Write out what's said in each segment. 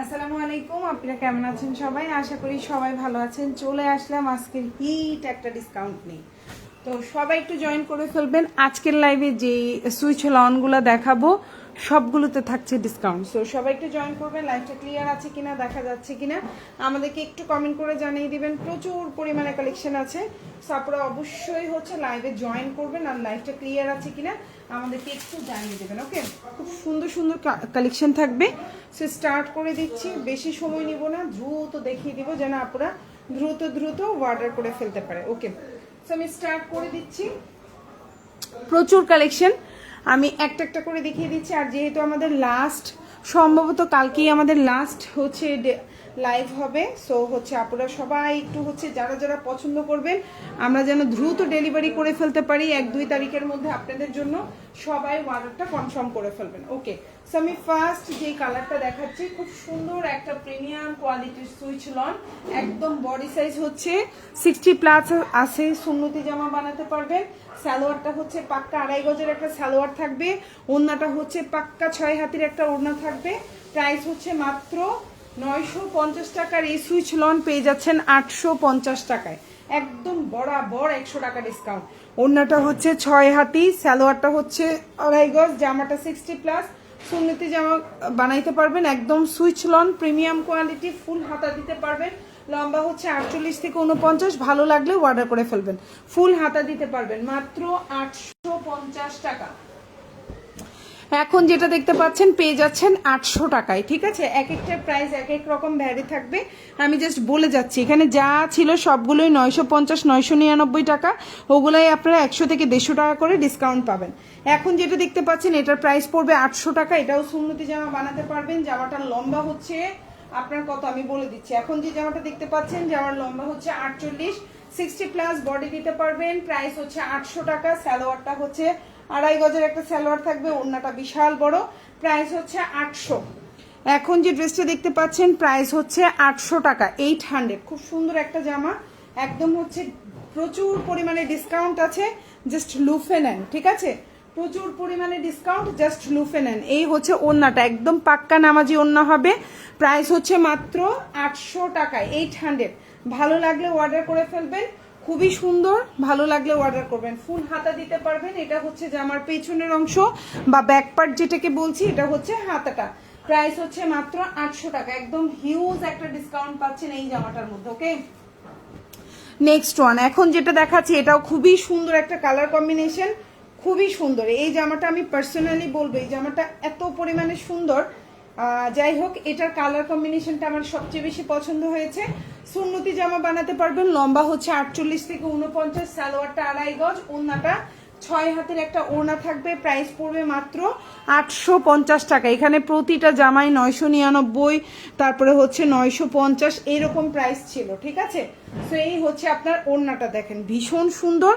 আসসালামু আলাইকুম, আপনারা কেমন আছেন সবাই? আশা করি সবাই ভালো আছেন। চলে আসলাম আজকের হিট একটা ডিসকাউন্ট নিয়ে। তো সবাই একটু জয়েন করে ফেলবেন। আজকের লাইভে যে সুইচ লনগুলো দেখাবো সবগুলোতে থাকছে ডিসকাউন্ট। সো সবাই একটু জয়েন করবেন। লাইভটা ক্লিয়ার আছে কিনা, দেখা যাচ্ছে কিনা আমাদেরকে একটু কমেন্ট করে জানিয়ে দিবেন। প্রচুর পরিমাণে কালেকশন আছে, সো আপনারা অবশ্যই লাইভে জয়েন করবেন আর লাইভটা ক্লিয়ার আছে কিনা আমাদেরকে একটু জানিয়ে দেবেন। ওকে, খুব সুন্দর সুন্দর কালেকশন থাকবে। সো স্টার্ট করে দিচ্ছি, বেশি সময় নিব না, দ্রুত দেখিয়ে দিব যেন আপনারা দ্রুত দ্রুত অর্ডার করে ফেলতে পারে। ওকে, সো আমি স্টার্ট করে দিচ্ছি। প্রচুর কালেকশন আমি একটা একটা করে দেখিয়ে দিচ্ছি। আর যেহেতু আমাদের লাস্ট, সম্ভবত কালকেই আমাদের লাস্ট লাইভ হবে, সো আপনারা সবাই একটু যারা যারা পছন্দ করবেন আমরা যেন দ্রুত ডেলিভারি করে ফেলতে পারি 1-2 তারিখের মধ্যে আপনাদের জন্য, সবাই অর্ডারটা কনফার্ম করে ফেলবেন। ওকে, সো আমি ফার্স্ট যে কালারটা দেখাচ্ছি, খুব সুন্দর একটা প্রিমিয়াম কোয়ালিটির সুইচ লন, একদম বডি সাইজ 60+ আছে, সুন্নতি জামা বানাতে পারবেন। সালোয়ারটা পাক্কা 2.5 গজের একটা সালোয়ার থাকবে, ওড়নাটা পাক্কা 6 হাতের একটা ওড়না থাকবে। প্রাইস মাত্র 950 টাকার এই সুইচ লন পেয়ে যাচ্ছেন 850 টাকায়, একদম বরাবর 100 টাকা ডিসকাউন্ট। ওড়নাটা 6 হাতি, সালোয়ারটা 2.5 গজ, জামাটা 60+, সুন্নতি জামা বানাইতে পারবেন। একদম সুইচ লন প্রিমিয়াম কোয়ালিটি, ফুল হাতা দিতে পারবেন। লম্বা 48 থেকে 49, ভালো লাগলে অর্ডার করে ফেলবেন। ফুল হাতা দিতে পারবেন মাত্র 850 টাকা। এখন যেটা দেখতে পাচ্ছেন পেয়ে যাচ্ছেন 800 টাকায়। ঠিক আছে, এক একটা প্রাইস এক এক রকম ভ্যারি থাকবে, আমি জাস্ট বলে যাচ্ছি। এখানে যা ছিল সবগুলোই 950, 999 টাকা, ওগুলাই আপনারা 100 থেকে 150 টাকা করে ডিসকাউন্ট পাবেন। এখন যেটা দেখতে পাচ্ছেন এটার প্রাইস পড়বে 800 টাকা। এটাও সুন্নতি জামা বানাতে পারবেন। জামাটার লম্বা আপনার কত আমি বলে দিচ্ছি। এখন যে জামাটা দেখতে পাচ্ছেন জামার লম্বা 48, 60+ বডি দিতে পারবেন। প্রাইস 800 টাকা। সালোয়ারটা 2.5 গজের একটা সালোয়ার থাকবে, ওড়নাটা বিশাল বড়, প্রাইস 800। এখন যে ড্রেসটা দেখতে পাচ্ছেন প্রাইস 800 টাকা, 800। খুব সুন্দর একটা জামা, একদম প্রচুর পরিমাণে ডিসকাউন্ট আছে, জাস্ট লুফে নেন। ঠিক আছে, প্রচুর পরিমাণে ডিসকাউন্ট, জাস্ট লুফে নেন। এই ওড়নাটা একদম পাক্কা নামাজি ওড়না হবে। প্রাইস মাত্র 800 টাকায়, 800। ভালো লাগলে অর্ডার করে ফেলবেন, খুবই সুন্দর, ভালো লাগলে অর্ডার করবেন। ফুল হাতা দিতে পারবেন। এটা জামার পেছনের অংশ বা ব্যাক পার্ট যেটাকে বলছি, এটা হাতাটা। প্রাইস মাত্র 800 টাকা, একদম হিউজ একটা ডিসকাউন্ট পাচ্ছেন এই জামাটার মধ্যে। ওকে, নেক্সট ওয়ান এখন যেটা দেখাচ্ছি এটাও খুবই সুন্দর একটা কালার কম্বিনেশন, খুবই সুন্দর। এই জামাটা আমি পার্সোনালি বলবো এই জামাটা এত পরিমাণে সুন্দর। যাই হোক, এটার কালার কম্বিনেশনটা আমার সবচেয়ে বেশি পছন্দ হয়েছে। সুন্নতি জামা বানাতে পারবেন। লম্বা 48 থেকে 49, সালোয়ারটা 2.5 গজ, ওড়নাটা 6 হাতের একটা ওড়না থাকবে। প্রাইস পড়বে মাত্র 850 টাকা। এখানে প্রতিটা জামাই 999, তারপরে 950, এইরকম প্রাইস ছিল। ঠিক আছে, তো এই আপনার ওড়নাটা দেখেন, ভীষণ সুন্দর,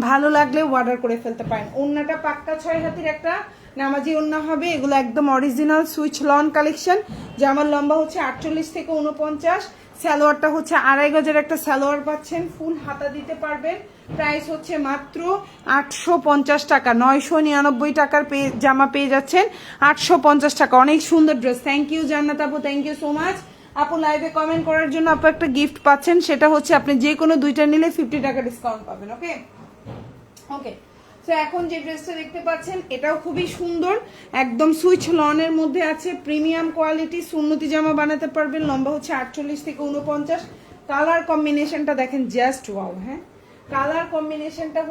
ভালো লাগলে অর্ডার করে ফেলতে পারেন। ওড়নাটা পাক্কা 6 হাতের একটা নামাজি ওড়না হবে। এগুলো একদম অরিজিনাল সুইচ লন কালেকশন। জামার লম্বা 48 থেকে 49, সালোয়ারটা 2.5 গজের একটা সালোয়ার পাচ্ছেন, ফুল হাতা দিতে পারবেন। প্রাইস মাত্র 850 টাকা, 999 টাকার জামা পেয়ে যাচ্ছেন 850 টাকা। অনেক সুন্দর ড্রেস। থ্যাংক ইউ জান্নাত আপু, থ্যাংক ইউ সো মাচ। আপু লাইভে কমেন্ট করার জন্য আপু একটা গিফট পাচ্ছেন, সেটা আপনি যে কোনো 2টা নিলে 50 টাকা ডিসকাউন্ট পাবেন। ওকে ওকে, তো এখন যে ড্রেসটা দেখতে পাচ্ছেন এটাও খুবই সুন্দর, একদম সুইচ লনের মধ্যে আছে, প্রিমিয়াম কোয়ালিটি, সুন্নতি জামা বানাতে পারবেন। লম্বা 48 থেকে 49, কালার কম্বিনেশনটা দেখেন, জাস্ট ওয়াও। হ্যাঁ, কালার কম্বিনেশনটা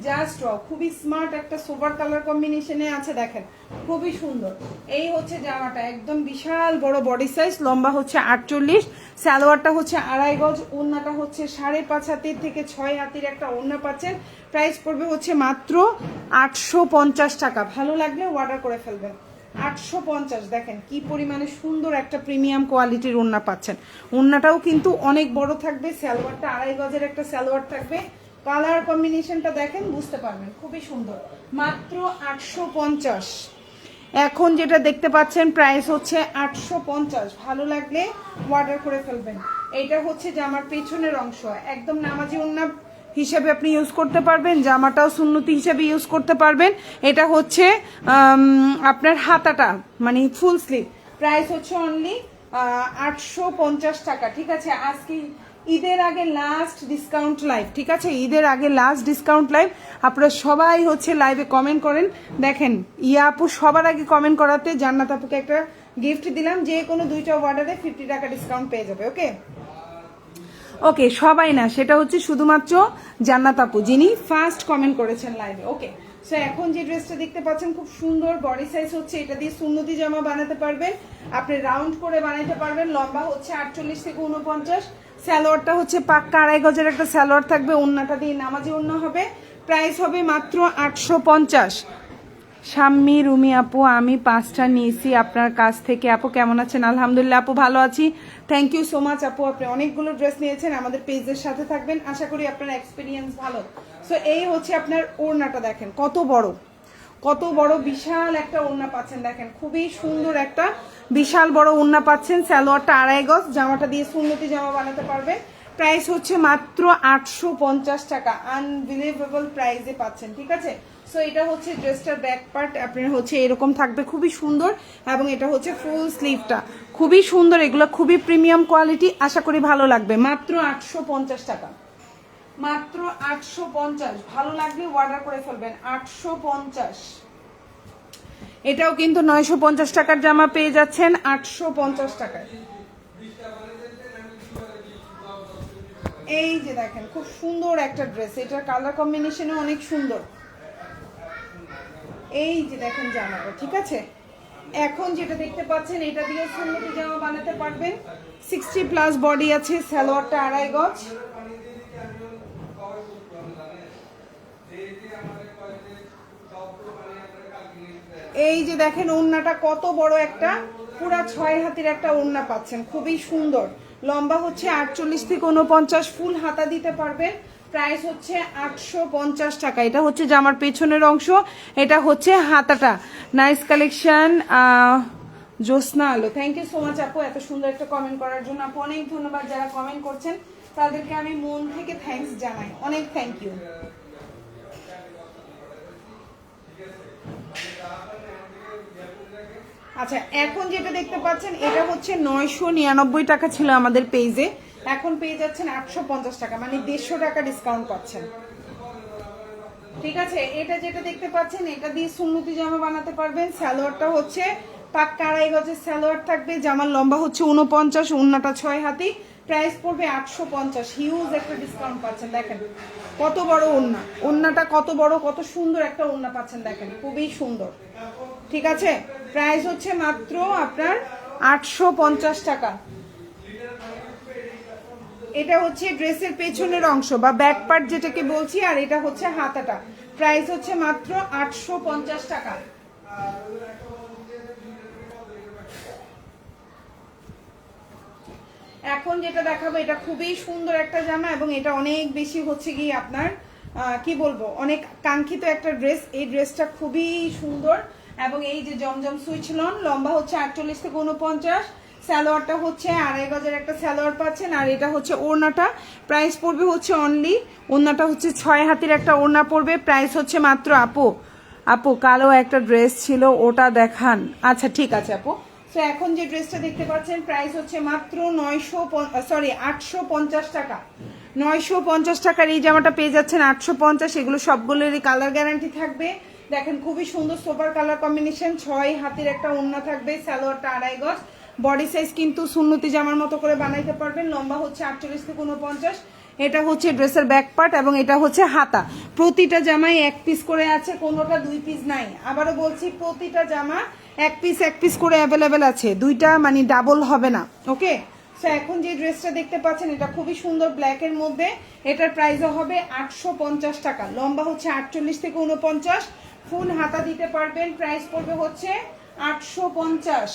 জাস্ট ওয়াও, খুবই স্মার্ট একটা সোবার কালার কম্বিনেশনে আছে, দেখেন খুবই সুন্দর। এই জামাটা একদম বিশাল বড় বডি সাইজ, লম্বা 48, সালোয়ারটা 2.5 গজ, ওড়নাটা 5.5 হাতের থেকে 6 হাতের একটা ওড়না পাচ্ছেন। প্রাইস পড়বে মাত্র 850 টাকা। ভালো লাগলে অর্ডার করে ফেলবেন। 850, দেখেন কি পরিমাণে সুন্দর একটা প্রিমিয়াম কোয়ালিটির ওড়না পাচ্ছেন। ওড়নাটাও কিন্তু অনেক বড় থাকবে, সালোয়ারটা 2.5 গজের একটা সালোয়ার থাকবে। কালার কম্বিনেশনটা দেখেন, বুঝতে পারবেন, খুবই সুন্দর, মাত্র 850। এখন যেটা দেখতে পাচ্ছেন প্রাইস 850, ভালো লাগলে অর্ডার করে ফেলবেন। এইটা জামার পেছনের অংশ, একদম নামাজি ওড়না হিসেবে আপনি ইউজ করতে পারবেন, জামাটাও সুন্নতি হিসেবে ইউজ করতে পারবেন। এটা আপনার হাতাটা মানে ফুল স্লিভ। প্রাইস অনলি 850 টাকা। ঠিক আছে, আজকে ঈদের আগে লাস্ট ডিসকাউন্ট লাইভ। ঠিক আছে, ঈদের আগে লাস্ট ডিসকাউন্ট লাইভ। আপনারা সবাই হচ্ছে লাইভে কমেন্ট করেন। দেখেন ইয়া আপু সবার আগে কমেন্ট করাতে জান্নাত আপুকে একটা গিফট দিলাম, যে কোনো 2টা অর্ডারে 50 টাকা ডিসকাউন্ট পেয়ে যাবে। ওকে ওকে, সবাই না, সেটা হচ্ছে শুধুমাত্র জান্নাত আপু যিনি ফার্স্ট কমেন্ট করেছেন লাইভে। ওকে, সো এখন যে ড্রেসটা দেখতে পাচ্ছেন খুব সুন্দর বডি সাইজ হচ্ছে, এটা দিয়ে সুন্নতি জামা বানাতে পারবেন, আপনি রাউন্ড করে বানাতে পারবেন। লম্বা হচ্ছে 48 থেকে 49। স্যালোয়ারটা হচ্ছে পাক্কা 2.5 গজের একটা স্যালোয়ার থাকবে, ওন্নাটা দিয়ে নামাজি ওন্না হবে। প্রাইস হবে মাত্র 850। শাম্মী রুমি আপু, আমি 5টা নিয়েছি আপনার কাছ থেকে। আপু কেমন আছেন? আলহামদুলিল্লাহ আপু ভালো আছি, থ্যাংক ইউ সো মাচ আপু। আপনি অনেকগুলো ড্রেস নিয়েছেন, আমাদের পেজের সাথে থাকবেন, আশা করি আপনার এক্সপিরিয়েন্স ভালো। সো এই হচ্ছে আপনার ওড়নাটা, দেখেন কত বড়, কত বড় বিশাল একটা ওড়না পাচ্ছেন। দেখেন খুবই সুন্দর একটা বিশাল বড় ওড়না পাচ্ছেন। স্যালোয়ারটা 2.5 গজ, জামাটা দিয়ে সুন্নতি জামা বানাতে পারবেন। প্রাইস হচ্ছে মাত্র 850 টাকা, আনবিলিভেবল প্রাইসে পাচ্ছেন। ঠিক আছে, সো এটা হচ্ছে ড্রেসটার ব্যাক পার্ট, আপনার হচ্ছে এরকম থাকবে, খুবই সুন্দর। এবং এটা হচ্ছে ফুল স্লিভটা, খুবই সুন্দর। এগুলো খুবই প্রিমিয়াম কোয়ালিটি, আশা করি ভালো লাগবে। মাত্র 850 টাকা, মাত্র 850। ভালো লাগলে অর্ডার করে ফেলবেন। 850। এটাও কিন্তু 950 টাকার জামা পেয়ে যাচ্ছেন 850 টাকায়। এই যে দেখেন খুব সুন্দর একটা ড্রেস, এটার কালার কম্বিনেশনও অনেক সুন্দর। এই যে দেখেন জামাটা। ঠিক আছে, এখন যেটা দেখতে পাচ্ছেন এটা দিয়ে সুন্নতি জামা বানাতে পারবেন। 60+ বডি আছে, সালোয়ারটা 2.5 গজ। এই যে দেখেন ওড়নাটা কত বড় একটা, পুরা 6 হাতের একটা ওড়না পাচ্ছেন, খুবই সুন্দর। লম্বা হচ্ছে 48 থেকে 49, ফুল হাতা দিতে পারবেন। প্রাইস হচ্ছে 850 টাকা। এটা হচ্ছে জামার পেছনের অংশ, এটা হচ্ছে হাতাটা। নাইস কালেকশন জোসনা আলো, থ্যাংক ইউ সো মাচ আপু এত সুন্দর একটা কমেন্ট করার জন্য। আপু অনেক ধন্যবাদ, যারা কমেন্ট করছেন তাদেরকে আমি মন থেকে থ্যাঙ্কস জানাই, অনেক থ্যাংক ইউ। আচ্ছা, এখন যেটা দেখতে পাচ্ছেন এটা হচ্ছে 999 টাকা ছিল আমাদের পেজে, এখন পেয়ে যাচ্ছেন 850 টাকা, মানে 150 টাকা ডিসকাউন্ট পাচ্ছেন। ঠিক আছে, এটা যেটা দেখতে পাচ্ছেন এটা দিয়ে সুন্নতি জামা বানাতে পারবেন। সালোয়ারটা হচ্ছে পাক্কা 2.5 গজের সালোয়ার থাকবে, জামার লম্বা হচ্ছে 49, ওন্নাটা 6 হাতি। প্রাইস পড়বে 850, হিউজ একটা ডিসকাউন্ট পাচ্ছেন। দেখেন কত বড় ওন্না, ওন্নাটা কত বড়, কত সুন্দর একটা ওন্না পাচ্ছেন, দেখেন খুবই সুন্দর। ঠিক আছে, প্রাইস হচ্ছে মাত্র আপনার 850 টাকা। এটা হচ্ছে ড্রেসের পেছনের অংশ বা ব্যাক পার্ট যেটাকে বলছি, আর এটা হচ্ছে হাতাটা। প্রাইস হচ্ছে মাত্র 850 টাকা। এখন যেটা দেখাবো এটা খুবই সুন্দর একটা জামা, এবং এটা অনেক বেশি হচ্ছে কি আপনার কি বলবো, অনেক কাঙ্ক্ষিত একটা ড্রেস। এই ড্রেসটা খুবই সুন্দর, এবং এই যে জমজম সুইচ লন, লম্বা হচ্ছে 48 থেকে 49, সালোয়ারটা হচ্ছে 2.5 গজের একটা সালোয়ার পাচ্ছেন, আর এটা হচ্ছে ওড়নাটা। প্রাইস পড়বে হচ্ছে অনলি, ওড়নাটা হচ্ছে 6 হাতের একটা ওড়না পড়বে। প্রাইস হচ্ছে মাত্র, আপু কালো একটা ড্রেস ছিল ওটা দেখান। আচ্ছা ঠিক আছে আপু। তো এখন যে ড্রেসটা দেখতে পাচ্ছেন প্রাইস হচ্ছে মাত্র 850 টাকা। 950 টাকার এই জামাটা পেয়ে যাচ্ছেন 850। এগুলো সবগুলোরই কালার গ্যারান্টি থাকবে। দেখেন খুবই সুন্দর সোপার কালার কম্বিনেশন, 6 হাতের একটা ওড়না থাকবে, সালোয়ারটা 2.5 গজ। বডি সাইজ কিন্তু সুন্নতি জামার মতো করে বানাইতে পারবেন। লম্বা হচ্ছে 48 থেকে 49। এটা হচ্ছে ড্রেসের ব্যাক পার্ট, এবং এটা হচ্ছে হাতা। প্রতিটা জামায় 1 পিস করে আছে, কোনোটা 2 পিস নাই। আবারও বলছি, প্রতিটা জামা 1 পিস করে অ্যাভেলেবেল আছে, দুইটা মানে ডাবল হবে না। ওকে, সো এখন যে ড্রেসটা দেখতে পাচ্ছেন এটা খুবই সুন্দর ব্ল্যাকের মধ্যে, এটার প্রাইসও হবে 850 টাকা। লম্বা হচ্ছে 48 থেকে 49, ফুল হাতা দিতে পারবেন। প্রাইস পড়বে হচ্ছে 850।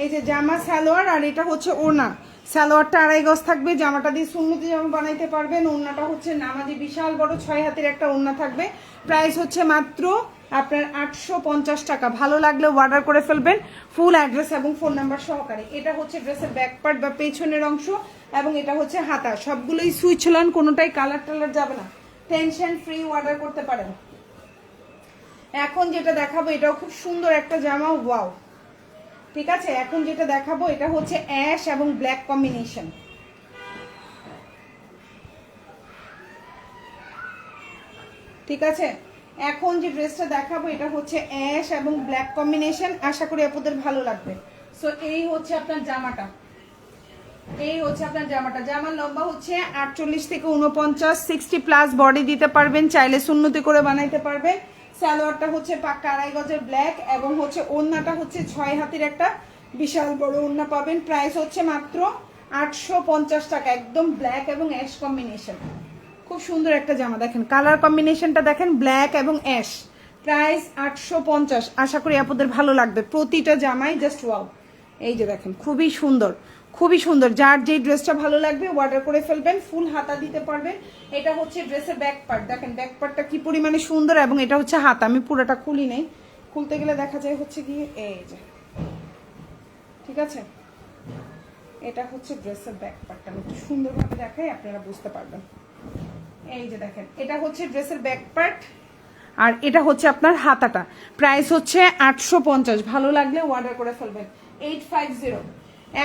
এই যে জামা সালোয়ার, আর এটা হচ্ছে ওড়না। সালোয়ারটা 2.5 গজ থাকবে, জামাটা দিয়ে সুন্নতি জামা বানাইতে পারবেন। ওড়নাটা হচ্ছে নামাজি বিশাল বড় 6 হাতের একটা ওড়না থাকবে। প্রাইস হচ্ছে মাত্র আপনার 850 টাকা। ভালো লাগলে অর্ডার করে ফেলবেন ফুল অ্যাড্রেস এবং ফোন নাম্বার সহকারে। এটা হচ্ছে ড্রেসের ব্যাক পার্ট বা পেছনের অংশ, এবং এটা হচ্ছে হাতা। সবগুলোই সুইচ লন, কোনোটাই কালার টালার যাবে না, টেনশন ফ্রি অর্ডার করতে পারেন। এখন যেটা দেখাবো এটাও খুব সুন্দর একটা জামা, ওয়াও ঠিক আছে, এখন যেটা দেখাবো এটা হচ্ছে অ্যাশ এবং ব্ল্যাক কম্বিনেশন। ঠিক আছে, এখন যে ড্রেসটা দেখাবো এটা হচ্ছে অ্যাশ এবং ব্ল্যাক কম্বিনেশন, আশা করি আপনাদের ভালো লাগবে। সো এই হচ্ছে আপনার জামাটা, এই হচ্ছে আপনার জামাটা। জামার লম্বা হচ্ছে 48 থেকে 49, 60 প্লাস বডি দিতে পারবেন, চাইলে সুন্নতি করে বানাইতে পারবেন। সালোয়ারটা হচ্ছে পাক্কা 2.5 গজের ব্ল্যাক এবং হচ্ছে ওড়নাটা হচ্ছে 6 হাতের একটা বিশাল বড় ওড়না পাবেন। প্রাইস হচ্ছে মাত্র 850 টাকা, একদম ব্ল্যাক এবং অ্যাশ কম্বিনেশন। খুব সুন্দর একটা জামা, দেখেন কালার কম্বিনেশনটা দেখেন, ব্ল্যাক এবং অ্যাশ। প্রাইস 850, আশা করি আপনাদের ভালো লাগবে। প্রতিটা জামাই জাস্ট ওয়াও। এই যে দেখেন খুবই সুন্দর, খুবই সুন্দর। যার যেই ড্রেসটা ভালো লাগবে অর্ডার করে ফেলবেন, ফুল হাতা দিতে পারবেন। এটা হচ্ছে ড্রেসের ব্যাক পার্ট, দেখেন ব্যাক পার্টটা কি পরিমাণে সুন্দর, এবং এটা হচ্ছে হাতা। আমি পুরোটা খুলি নেই, খুলতে গেলে দেখা যায় হচ্ছে গিয়ে এই যে, ঠিক আছে, এটা হচ্ছে ড্রেসের ব্যাক পার্টটা। আমি একটু সুন্দরভাবে দেখাই, আপনারা বুঝতে পারবেন। এই যে দেখেন এটা হচ্ছে ড্রেসের ব্যাক পার্ট, আর এটা হচ্ছে আপনার হাতাটা। প্রাইস হচ্ছে 850, ভালো লাগলে অর্ডার করে ফেলবেন। 850।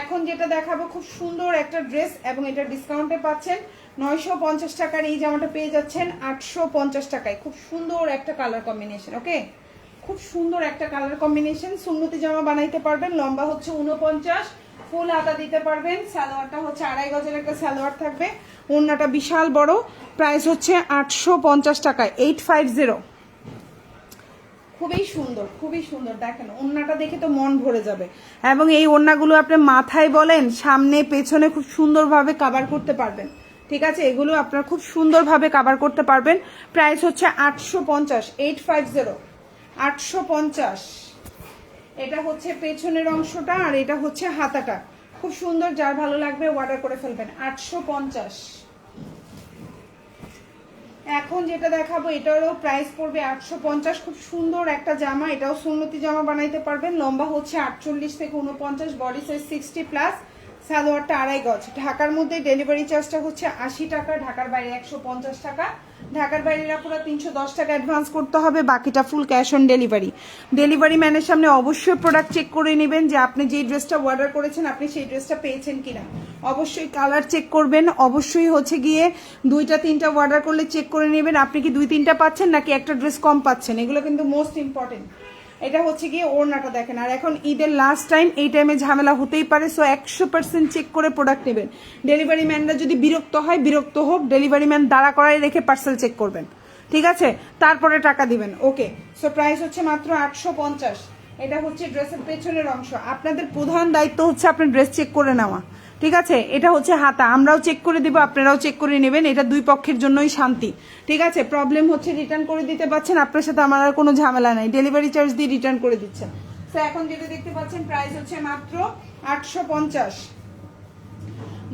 এখন যেটা দেখাবো খুব সুন্দর একটা ড্রেস, এবং এটা ডিসকাউন্টে পাচ্ছেন 950 টাকার। এই জামাটা পেয়ে যাচ্ছেন 850 টাকায়। খুব সুন্দর একটা কালার কম্বিনেশন। ওকে, খুব সুন্দর একটা কালার কম্বিনেশন। সুন্নতি জামা বানাইতে পারবেন। লম্বা হচ্ছে 49, ফুল হাতা দিতে পারবেন। সালোয়ারটা হচ্ছে 2.5 গজের একটা সালোয়ার থাকবে, ওড়নাটা বিশাল বড়। প্রাইস হচ্ছে 850 টাকায়, 850। খুবই সুন্দর, খুবই সুন্দর। দেখেন ওড়নাটা দেখে তো মন ভরে যাবে, এবং এই ওড়নাগুলো আপনি মাথায় বলেন, সামনে পেছনে খুব সুন্দরভাবে কভার করতে পারবেন। ঠিক আছে, এগুলো আপনার খুব সুন্দরভাবে কভার করতে পারবেন। প্রাইস হচ্ছে 850, 850, 850। এটা হচ্ছে পেছনের অংশটা, আর এটা হচ্ছে হাতাটা। খুব সুন্দর, যার ভালো লাগবে অর্ডার করে ফেলবেন। 850। এখন যেটা দেখাবো এটারও প্রাইস পড়বে 850। খুব সুন্দর একটা জামা, এটাও সুন্নতি জামা বানাইতে পারবেন। লম্বা হচ্ছে 48 থেকে 49, বডি সাইজ 60 প্লাস, সালোয়ারটা 2.5 গজ। ঢাকার মধ্যে ডেলিভারি চার্জটা হচ্ছে 80 টাকা, ঢাকার বাইরে 150 টাকা। ঢাকার বাইরের আপনারা 310 টাকা অ্যাডভান্স করতে হবে, বাকিটা full cash on delivery. Delivery ম্যানের সামনে অবশ্যই প্রোডাক্ট চেক করে নেবেন যে আপনি যেই ড্রেসটা অর্ডার করেছেন আপনি সেই ড্রেসটা পেয়েছেন কিনা। অবশ্যই কালার চেক করবেন, অবশ্যই হচ্ছে গিয়ে 2টা 3টা অর্ডার করলে চেক করে নেবেন আপনি কি 2-3টা পাচ্ছেন নাকি একটা ড্রেস কম পাচ্ছেন, এগুলো কিন্তু মোস্ট ইম্পর্টেন্ট। এটা হচ্ছে গিয়ে ওড়নাটা দেখেন। আর এখন ঈদের লাস্ট টাইম, এই টাইমে ঝামেলা হতেই পারে, সো 100% চেক করে প্রোডাক্ট নেবেন। ডেলিভারি ম্যানরা যদি বিরক্ত হয়, বিরক্ত হোক, ডেলিভারি ম্যান দাঁড়া করাই রেখে পার্সেল চেক করবেন, ঠিক আছে, তারপরে টাকা দিবেন। ওকে, সো প্রাইস হচ্ছে মাত্র 850। এটা হচ্ছে ড্রেসের পেছনের অংশ। আপনাদের প্রধান দায়িত্ব হচ্ছে আপনার ড্রেস চেক করে নেওয়া, ঠিক আছে। এটা হচ্ছে হাতা, আমরাও চেক করে দিব, আপনারাও চেক করে নেবেন, এটা দুই পক্ষের জন্যই শান্তি, ঠিক আছে। প্রবলেম হচ্ছে রিটার্ন করে দিতে পারছেন, আপনার সাথে আমার আর কোনো ঝামেলা নাই, ডেলিভারি চার্জ দিয়ে রিটার্ন করে দিচ্ছেন। তো এখন যেটা দেখতে পাচ্ছেন প্রাইস হচ্ছে মাত্র 850।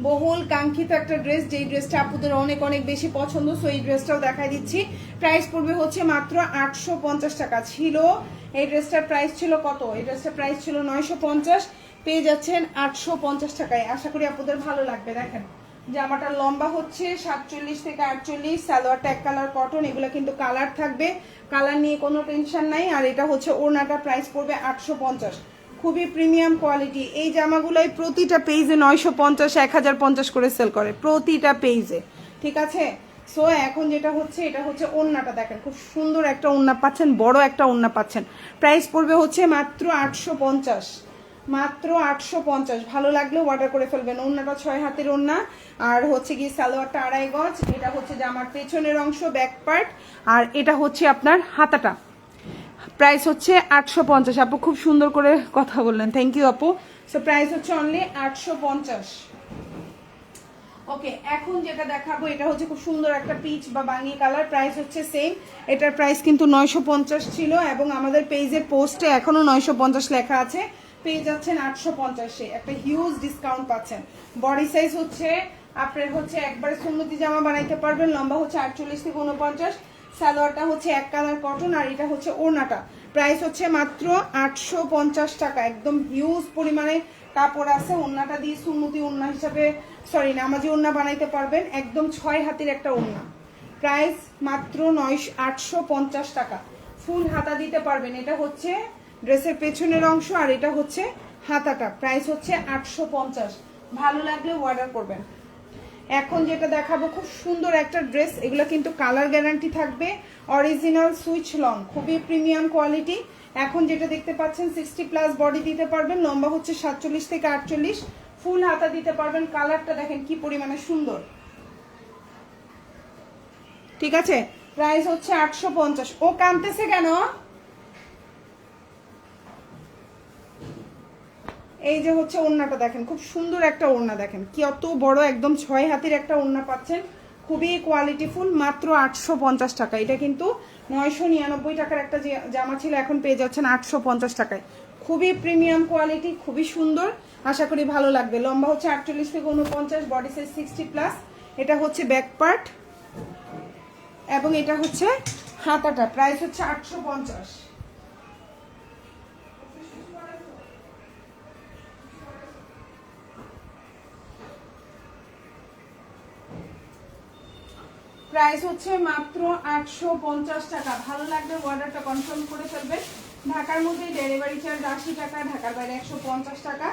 বহুল কাঙ্ক্ষিত একটা ড্রেস, যেই ড্রেসটা আপুদের অনেক অনেক বেশি পছন্দ, সো এই ড্রেসটাও দেখাই দিচ্ছি। প্রাইস পড়বে হচ্ছে মাত্র 850 টাকা। ছিল এই ড্রেসটার প্রাইস ছিল কত, এই ড্রেসটার প্রাইস ছিল 950, পেয়ে যাচ্ছেন 850 টাকায়। আশা করি আপনাদের ভালো লাগবে। দেখেন জামাটার লম্বা হচ্ছে 47 থেকে 48, সালোয়ারটা এক কালার কটন, এগুলো কিন্তু কালার থাকবে, কালার নিয়ে কোনো টেনশন নাই। আর এটা হচ্ছে ওড়নাটা, প্রাইস পড়বে 850। খুবই প্রিমিয়াম কোয়ালিটি। এই জামাগুলোই প্রতিটা পেজে 950, 1050 করে সেল করে, প্রতিটা পেজে, ঠিক আছে। সো এখন যেটা হচ্ছে, এটা হচ্ছে ওড়নাটা দেখেন, খুব সুন্দর একটা ওড়না পাচ্ছেন, বড় একটা ওড়না পাচ্ছেন। প্রাইস পড়বে হচ্ছে মাত্র 850, মাত্র 850। ভালো লাগলে অর্ডার করে ফেলবেন। ওড়নাটা 6 হাতের ওড়না, আর হচ্ছে কি সালোয়ারটা 2.5 গজ। এটা হচ্ছে জামার পেছনের অংশ, ব্যাক পার্ট, আর এটা হচ্ছে আপনার হাতাটা। প্রাইস হচ্ছে 850। আপু খুব সুন্দর করে কথা বললেন, থ্যাংক ইউ আপু। সো প্রাইস হচ্ছে অনলি 850। ওকে, এখন যেটা দেখাবো এটা হচ্ছে খুব সুন্দর একটা পিচ বা বাঙি কালার, প্রাইস হচ্ছে সেম। এটার প্রাইস কিন্তু 950 ছিল, এবং আমাদের পেজের পোস্টে এখনো 950 লেখা আছে, পেয়ে যাচ্ছেন 850-এ। একটা হিউজ ডিসকাউন্ট পাচ্ছেন। বডি সাইজ হচ্ছে আপনার হচ্ছে একবারে সুন্নতি জামা বানাইতে পারবেন। লম্বা হচ্ছে 48 থেকে 49, সালোয়ারটা হচ্ছে এক কালার কটন, আর এটা হচ্ছে ওড়নাটা। প্রাইস হচ্ছে মাত্র 850 টাকা। একদম হিউজ পরিমাণে কাপড় আছে। ওড়নাটা দিয়ে সুন্নতি ওড়না হিসাবে, সরি নামাজি ওড়না বানাইতে পারবেন। একদম 6 হাতের একটা ওড়না, প্রাইস মাত্র 850 টাকা। ফুল হাতা দিতে পারবেন। এটা হচ্ছে ড্রেসের পেছনের অংশ, আর এটা হচ্ছে হাতাটা প্রাইস হচ্ছে 850। ভালো লাগলে অর্ডার করবেন। এখন যেটা দেখাবো খুব সুন্দর একটা ড্রেস, এগুলো কিন্তু কালার গ্যারান্টি থাকবে, অরিজিনাল সুইচ লং, খুবই প্রিমিয়াম কোয়ালিটি। এখন যেটা দেখতে পাচ্ছেন 60+ বডি দিতে পারবেন, লম্বা হচ্ছে 47 থেকে 48, ফুল হাতা দিতে পারবেন। কালারটা দেখেন কি পরিমাণে সুন্দর, ঠিক আছে। প্রাইস হচ্ছে 850। ও কানতেছে কেন? এই যে হচ্ছে ওড়নাটা দেখেন, খুব সুন্দর একটা ওড়না, দেখেন কি অত বড়, একদম 6 হাতের একটা ওড়না পাচ্ছেন, খুবই কোয়ালিটিফুল, মাত্র 850 টাকা। এটা কিন্তু 999 টাকার একটা জামা ছিল, এখন পেয়ে যাচ্ছেন 850 টাকায়। খুবই প্রিমিয়াম কোয়ালিটি, খুবই সুন্দর, আশা করি ভালো লাগবে। লম্বা হচ্ছে 48 থেকে 49, বডি সাইজ 60+। এটা হচ্ছে ব্যাক পার্ট এবং এটা হচ্ছে হাতাটা, প্রাইস হচ্ছে 850। প্রাইস হচ্ছে মাত্র 850 টাকা। ভালো লাগবে অর্ডারটা কনফার্ম করে ফেলবেন। ঢাকার মধ্যে ডেলিভারি চার্জ 80 টাকা, ঢাকার বাইরে 150 টাকা।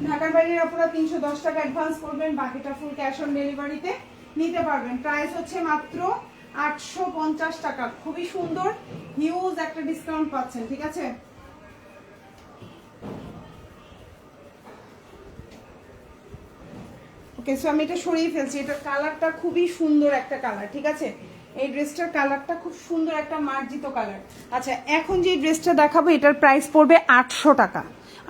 ঢাকার বাইরের আপনারা 310 টাকা অ্যাডভান্স করবেন, বাকিটা ফুল ক্যাশ অন ডেলিভারিতে নিতে পারবেন। প্রাইস হচ্ছে মাত্র 850 টাকা। খুবই সুন্দর, হিউজ একটা ডিসকাউন্ট পাচ্ছেন, ঠিক আছে। ওকে, সো আমি এটা সরিয়ে ফেলছি। এটার কালারটা খুবই সুন্দর একটা কালার, ঠিক আছে। এই ড্রেসটার কালারটা খুব সুন্দর একটা মার্জিত কালার। আচ্ছা, এখন যে ড্রেসটা দেখাবো এটার প্রাইস পড়বে 800 টাকা,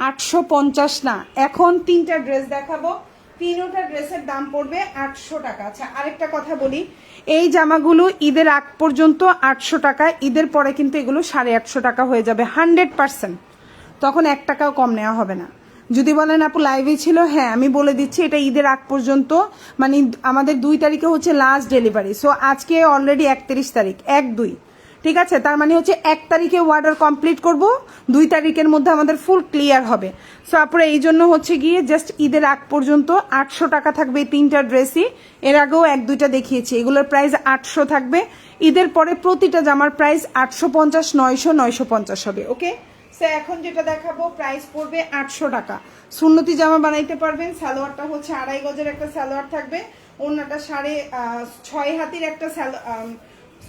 850 না। এখন তিনটা ড্রেস দেখাবো, তিনটা ড্রেসের দাম পড়বে 800 টাকা। আচ্ছা, আরেকটা কথা বলি, এই জামাগুলো ঈদের আগ পর্যন্ত 800 টাকা, ঈদের পরে কিন্তু এগুলো 850 টাকা হয়ে যাবে 100%। তখন 1 টাকাও কম নেওয়া হবে না। যদি বলেন আপু লাইভে ছিল, হ্যাঁ আমি বলে দিচ্ছি, এটা ঈদের আগ পর্যন্ত, মানে আমাদের 2 তারিখে হচ্ছে লাস্ট ডেলিভারি। সো আজকে অলরেডি 31 তারিখ, 1-2, ঠিক আছে। তার মানে হচ্ছে 1 তারিখে অর্ডার কমপ্লিট করব, 2 তারিখের মধ্যে আমাদের ফুল ক্লিয়ার হবে। সো আপনারা এই জন্য হচ্ছে গিয়ে জাস্ট ঈদের আগ পর্যন্ত 800 টাকা থাকবে এই তিনটা ড্রেসই। এর আগেও 1-2টা দেখিয়েছি, এগুলোর প্রাইস 800 থাকবে। ঈদের পরে প্রতিটা জামার প্রাইস 850, 900, 950 হবে। ওকে, এখন যেটা দেখাবো প্রাইস পড়বে 800 টাকা। সুন্নতি জামা বানাইতে পারবেন। সালোয়ারটা হচ্ছে 2.5 গজের একটা সালোয়ার থাকবে, ওড়নাটা 6.5 হাতির একটা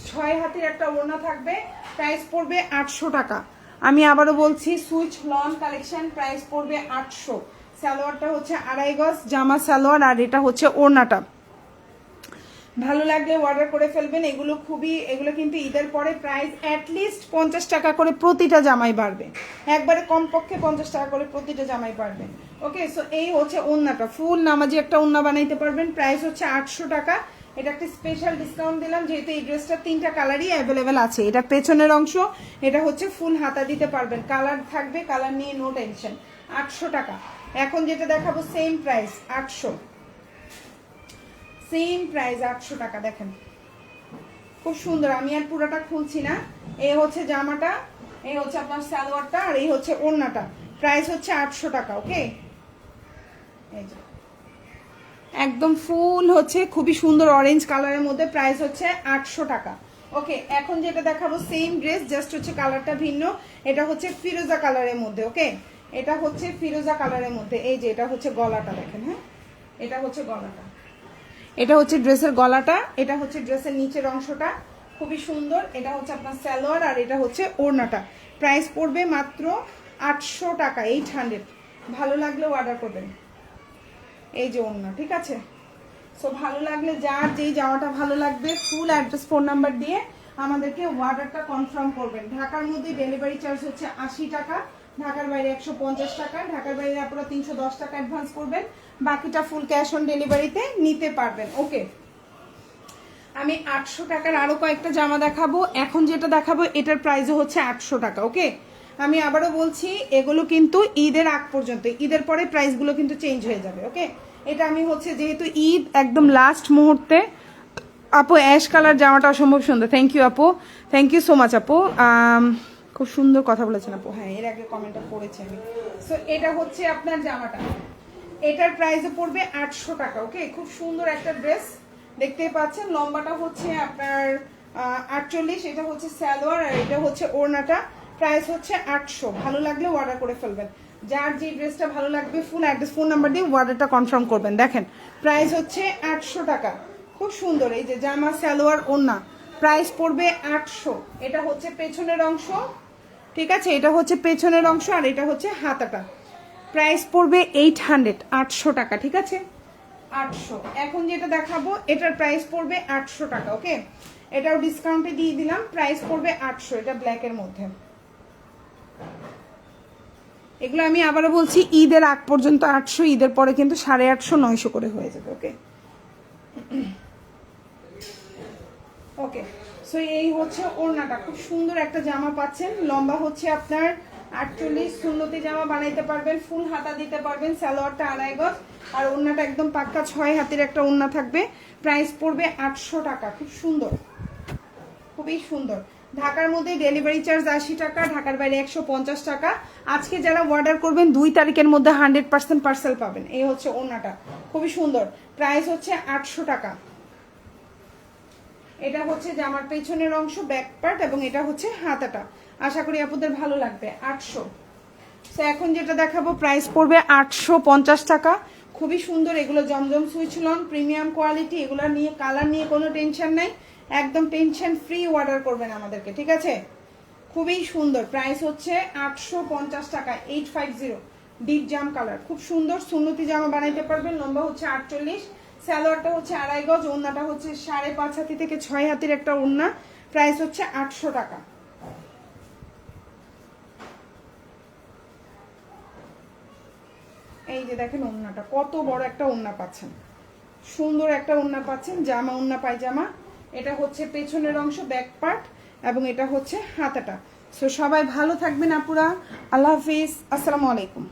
6 হাতির একটা ওড়না থাকবে। প্রাইস পড়বে 800 টাকা। আমি আবারও বলছি, সুইচ লন কালেকশন, প্রাইস পড়বে 800। সালোয়ারটা হচ্ছে 2.5 গজ, জামা সালোয়ার, আর এটা হচ্ছে ওড়নাটা। ভালো লাগলে অর্ডার করে ফেলবেন। এগুলো কিন্তু ঈদের পরে প্রাইস অ্যাটলিস্ট 50 টাকা করে প্রতিটা জামাই বাড়বে, একবারে কমপক্ষে 50 টাকা করে প্রতিটা জামাই বাড়বে। ওকে, সো এই হচ্ছে ওড়নাটা, ফুল নামাজি একটা ওড়না বানাইতে পারবেন। প্রাইস হচ্ছে 800 টাকা। এটা একটা স্পেশাল ডিসকাউন্ট দিলাম, যেহেতু এই ড্রেসটা 3টা কালারই অ্যাভেলেবেল আছে। এটা পেছনের অংশ, এটা হচ্ছে ফুল হাতা দিতে পারবেন, কালার থাকবে, কালার নিয়ে নো টেনশন। 800 টাকা। এখন যেটা দেখাবো সেম প্রাইস 800, সেম প্রাইস 800 টাকা। দেখেন খুব সুন্দর, আমি আর পুরোটা খুলছি না। এই হচ্ছে জামাটা, এই হচ্ছে আপনার সালোয়ারটা, আর এই হচ্ছে ওড়নাটা। প্রাইস হচ্ছে 800 টাকা। ওকে, এই যে একদম ফুল হচ্ছে খুবই সুন্দর অরেঞ্জ কালারের মধ্যে, প্রাইস হচ্ছে 800 টাকা। ওকে, এখন যেটা দেখাবো সেম ড্রেস, জাস্ট হচ্ছে কালারটা ভিন্ন। এটা হচ্ছে ফিরোজা কালারের মধ্যে। ওকে, এটা হচ্ছে ফিরোজা কালারের মধ্যে। এই যে এটা হচ্ছে গলাটা, দেখেন, হ্যাঁ এটা হচ্ছে গলাটা, এটা হচ্ছে ড্রেসের গলাটা, এটা হচ্ছে ড্রেসের নিচের অংশটা, খুবই সুন্দর। এটা হচ্ছে আপনার সালোয়ার, আর এটা হচ্ছে ওড়নাটা। প্রাইস পড়বে মাত্র 800 টাকা, 800। ভালো লাগলে অর্ডার করবেন। এই যে ওড়না, ঠিক আছে। সো ভালো লাগলে যার যেই জামাটা ভালো লাগবে, ফুল অ্যাড্রেস ফোন নাম্বার দিয়ে আমাদেরকে অর্ডারটা কনফার্ম করবেন। ঢাকার মধ্যে ডেলিভারি চার্জ হচ্ছে 80 টাকা, ঢাকার বাইরে 150 টাকা। ঢাকার বাইরে আপনারা 310 টাকা অ্যাডভান্স করবেন, বাকিটা ফুল ক্যাশ অন ডেলিভারিতে নিতে পারবেন। ওকে, আমি 800 টাকার আরো কয়েকটা জামা দেখাবো। এখন যেটা দেখাবো এটার প্রাইসও হচ্ছে 800 টাকা। ওকে, আমি আবারও বলছি, এগুলো কিন্তু ঈদের আগ পর্যন্ত, ঈদের পরে প্রাইসগুলো কিন্তু চেঞ্জ হয়ে যাবে। ওকে, এটা আমি হচ্ছে যেহেতু ঈদ একদম লাস্ট মুহূর্তে, আপু অ্যাশ কালার জামাটা অসম্ভব সুন্দর। থ্যাংক ইউ আপু, থ্যাংক ইউ সো মাচ আপু, খুব সুন্দর কথা বলেছেন আপু। হ্যাঁ, এর আগে কমেন্টটা পড়েছি আমি। সো এটা হচ্ছে আপনার জামাটা, এটার প্রাইসও পড়বে 800 টাকা। ওকে, খুব সুন্দর একটা ড্রেস, দেখতেই পাচ্ছেন। লম্বাটা হচ্ছে আপনার 48, এটা হচ্ছে সালোয়ার, আর এটা হচ্ছে ওড়নাটা। প্রাইস হচ্ছে 800। ভালো লাগলে অর্ডার করে ফেলবেন। যার যে ড্রেসটা ভালো লাগবে ফুল অ্যাড্রেস ফোন নাম্বার দিয়ে অর্ডারটা কনফার্ম করবেন। দেখেন প্রাইস হচ্ছে 800 টাকা, খুব সুন্দর। এই যে জামা সালোয়ার ওড়না প্রাইস পড়বে 800। এটা হচ্ছে পেছনের অংশ, ঠিক আছে, এটা হচ্ছে পেছনের অংশ আর এটা হচ্ছে হাতাটা। প্রাইস পড়বে 800, 800 টাকা, ঠিক আছে 800। এখন যেটা দেখাবো এটার প্রাইস পড়বে 800 টাকা। ওকে, এটাও ডিসকাউন্টে দিয়ে দিলাম, প্রাইস পড়বে 800। এটা ব্ল্যাকের মধ্যে। এগুলো আমি আবারও বলছি ঈদের আগ পর্যন্ত 800, ঈদের পরে কিন্তু 850, 900 করে হয়ে যাবে। ওকে ওকে, সো এই হচ্ছে ওড়নাটা, খুব সুন্দর একটা জামা পাচ্ছেন। লম্বা হচ্ছে আপনার 48, সুন্নতি জামা বানাইতে পারবেন, ফুল হাতা দিতে পারবেন। সালোয়ারটা 2.5 গজ আর ওড়নাটা একদম পাক্কা 6 হাতের একটা ওড়না থাকবে। প্রাইস পড়বে 800 টাকা, খুব সুন্দর, খুবই সুন্দর। ঢাকার মধ্যে ডেলিভারি চার্জ 80 টাকা, ঢাকার বাইরে 150 টাকা। আজকে যারা অর্ডার করবেন 2 তারিখের মধ্যে 100% পার্সেল পাবেন। এই হচ্ছে ওড়নাটা, খুবই সুন্দর। প্রাইস হচ্ছে 800 টাকা। এটা হচ্ছে জামার পেছনের অংশ, ব্যাক পার্ট, এবং এটা হচ্ছে হাতাটা। আশা করি আপনাদের ভালো লাগবে। 800। সো এখন যেটা দেখাবো প্রাইস পড়বে 850 টাকা, খুবই সুন্দর। এগুলো জমজম সুইচ লন, প্রিমিয়াম কোয়ালিটি। এগুলো নিয়ে কালার নিয়ে কোনো টেনশন নাই, একদম টেনশন ফ্রি অর্ডার করবেন আমাদেরকে, ঠিক আছে। খুবই সুন্দর, প্রাইস হচ্ছে 850 টাকা। 850, ডিপ জাম কালার, খুব সুন্দর। সুন্নতি জামা বানাইতে পারবেন। লম্বা হচ্ছে 48, সালোয়ারটা হচ্ছে 2.5 গজ, ওড়নাটা হচ্ছে 5.5 হাতি থেকে 6 হাতির একটা ওড়না। প্রাইস হচ্ছে 800 টাকা। এই যে দেখেন ওড়নাটা, কত বড় একটা ওড়না পাচ্ছেন, সুন্দর একটা ওড়না পাচ্ছেন। জামা ওড়না পায়জামা। এটা হচ্ছে পেছনের অংশ, ব্যাক পার্ট, এবং এটা হচ্ছে হাতাটা। সো সবাই ভালো থাকবেন আপুরা। আল্লাহ হাফিজ, আসসালামু আলাইকুম।